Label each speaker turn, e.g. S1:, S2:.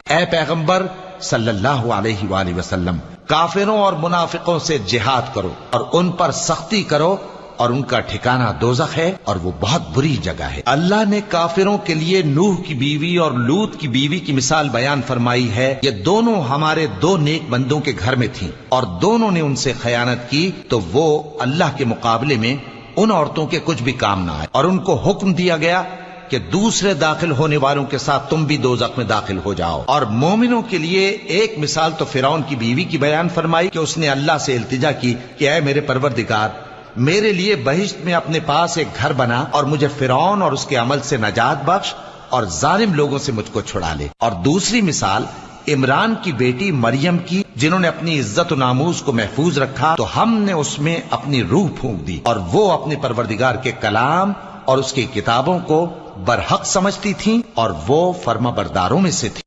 S1: اے پیغمبر صلی اللہ علیہ وآلہ وسلم، کافروں اور منافقوں سے جہاد کرو اور ان پر سختی کرو، اور ان کا ٹھکانہ دوزخ ہے اور وہ بہت بری جگہ ہے۔ اللہ نے کافروں کے لیے نوح کی بیوی اور لوط کی بیوی کی مثال بیان فرمائی ہے۔ یہ دونوں ہمارے دو نیک بندوں کے گھر میں تھیں اور دونوں نے ان سے خیانت کی، تو وہ اللہ کے مقابلے میں ان عورتوں کے کچھ بھی کام نہ آئے، اور ان کو حکم دیا گیا کہ دوسرے داخل ہونے والوں کے ساتھ تم بھی دوزخ میں داخل ہو جاؤ۔ اور مومنوں کے لیے ایک مثال تو فرعون کی بیوی کی بیان فرمائی کہ اس نے اللہ سے التجا کی کہ اے میرے پروردگار، میرے لیے بہشت میں اپنے پاس ایک گھر بنا اور مجھے فرعون اور اس کے عمل سے نجات بخش اور ظالم لوگوں سے مجھ کو چھڑا لے۔ اور دوسری مثال عمران کی بیٹی مریم کی، جنہوں نے اپنی عزت و ناموس کو محفوظ رکھا تو ہم نے اس میں اپنی روح پھونک دی، اور وہ اپنے پروردگار کے کلام اور اس کی کتابوں کو برحق سمجھتی تھیں اور وہ فرما برداروں میں سے تھی۔